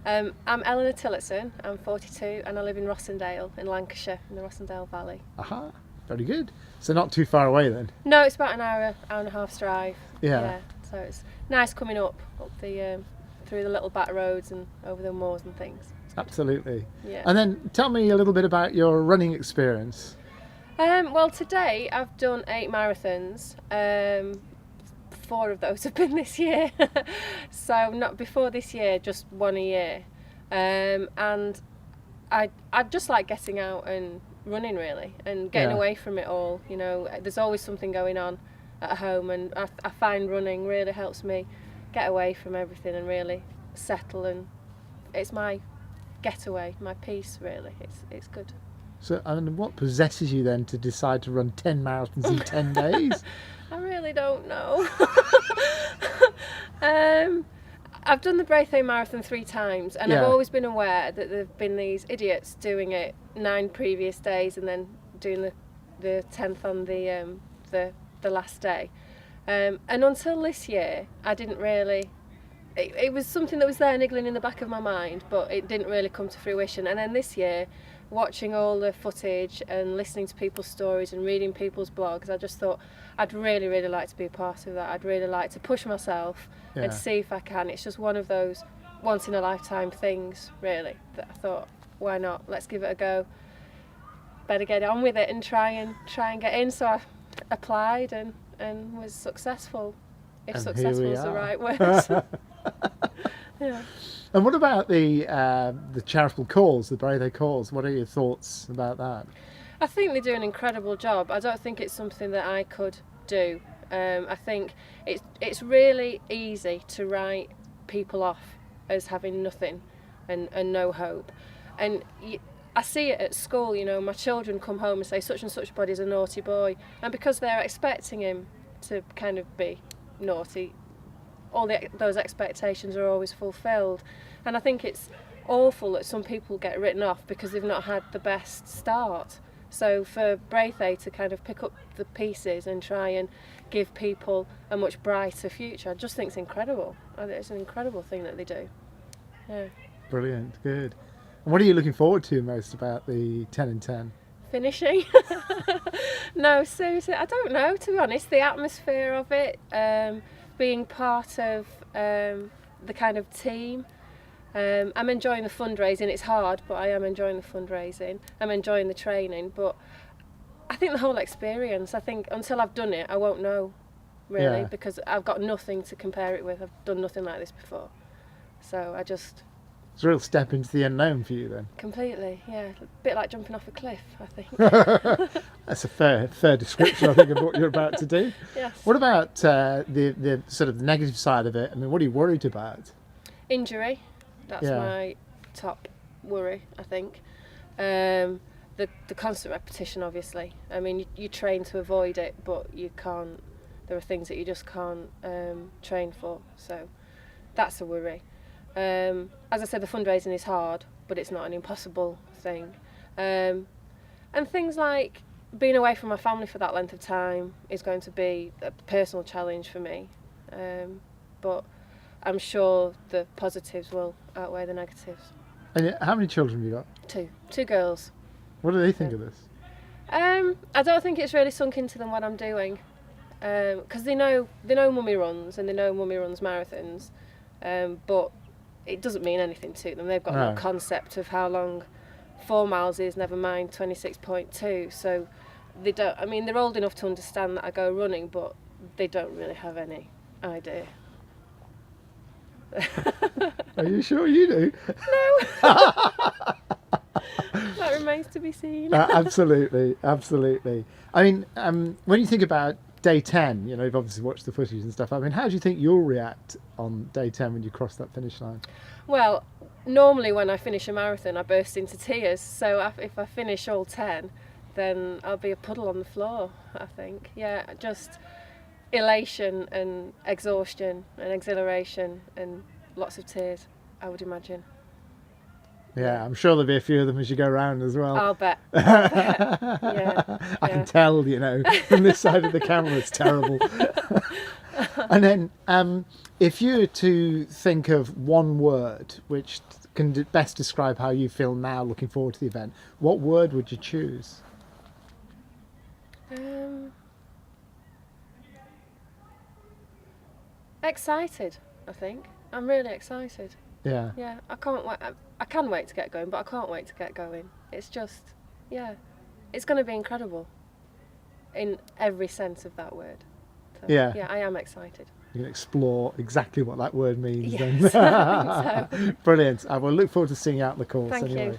I'm Eleanor Tillotson, I'm 42 and I live in Rossendale in Lancashire, in the Rossendale Valley. Aha, very good. So not too far away then. No, it's about an hour and a half's drive. Yeah. So it's nice coming up the through the little back roads and over the moors and things. Absolutely. Yeah. And then tell me a little bit about your running experience. Well, today I've done 8 marathons. 4 of those have been this year. So not before this year, just 1 a year. And I just like getting out and running really, and getting away from it all. You know, there's always something going on at home, and I find running really helps me get away from everything and really settle, and it's my getaway, my peace really. It's good. So, and what possesses you then to decide to run 10 marathons in 10 days? I really don't know. I've done the Braithwaite Marathon 3 times, and I've always been aware that there have been these idiots doing it 9 previous days and then doing the 10th on the last day. And until this year, I didn't really. It was something that was there niggling in the back of my mind, but it didn't really come to fruition. And then this year, watching all the footage and listening to people's stories and reading people's blogs, I just thought I'd really, really like to be a part of that. I'd really like to push myself and see if I can. It's just one of those once in a lifetime things, really, that I thought, why not? Let's give it a go. Better get on with it and try and get in. So I applied and was successful. If And successful here we is the are. right word. Yeah. And what about the charitable cause, the Braithwaite cause? What are your thoughts about that? I think they do an incredible job. I don't think it's something that I could do. I think it's really easy to write people off as having nothing and no hope. And I see it at school, you know, my children come home and say such and such body's a naughty boy, and because they're expecting him to kind of be naughty, all those expectations are always fulfilled. And I think it's awful that some people get written off because they've not had the best start. So for Braithwaite to kind of pick up the pieces and try and give people a much brighter future, I just think it's incredible. I think it's an incredible thing that they do. Yeah. Brilliant, good. And what are you looking forward to most about the 10 in 10? Finishing? No, seriously, I don't know, to be honest. The atmosphere of it, being part of the kind of team. I'm enjoying the fundraising. It's hard, but I am enjoying the fundraising. I'm enjoying the training, but I think the whole experience, I think until I've done it, I won't know, really, because I've got nothing to compare it with. I've done nothing like this before. So It's a real step into the unknown for you then. completely, yeah. A bit like jumping off a cliff, I think. That's a fair description, I think, of what you're about to do. Yes. What about the sort of negative side of it? I mean, what are you worried about? Injury, that's my top worry, I think. The constant repetition, obviously. I mean, you train to avoid it, but you can't. There are things that you just can't train for, so that's a worry. As I said, the fundraising is hard, but it's not an impossible thing. And things like being away from my family for that length of time is going to be a personal challenge for me. But I'm sure the positives will outweigh the negatives. And how many children have you got? 2 girls. What do they think of this? I don't think it's really sunk into them what I'm doing, because they know Mummy runs and they know Mummy runs marathons, but it doesn't mean anything to them. They've got no concept of how long 4 miles is, never mind 26.2. So they don't. I mean, they're old enough to understand that I go running, but they don't really have any idea. Are you sure you do? No. That remains to be seen. Absolutely. I mean, when you think about day 10, you know, you've obviously watched the footage and stuff. I mean, how do you think you'll react on day 10 when you cross that finish line? Well, normally when I finish a marathon, I burst into tears. So if I finish all 10, then I'll be a puddle on the floor, I think. Yeah, just elation and exhaustion and exhilaration and lots of tears, I would imagine. Yeah, I'm sure there'll be a few of them as you go around as well. I'll bet. Yeah. I can tell, you know, from this side of the camera, it's terrible. And then, if you were to think of one word which can best describe how you feel now looking forward to the event, what word would you choose? Excited, I think. I'm really excited. Yeah. Yeah, I can't wait. I can wait to get going, but I can't wait to get going. It's just, yeah, it's going to be incredible in every sense of that word. So, yeah, I am excited. You can explore exactly what that word means. Yes, Then. I think so. Brilliant. I will look forward to seeing you out in the course. Thank anyway. you.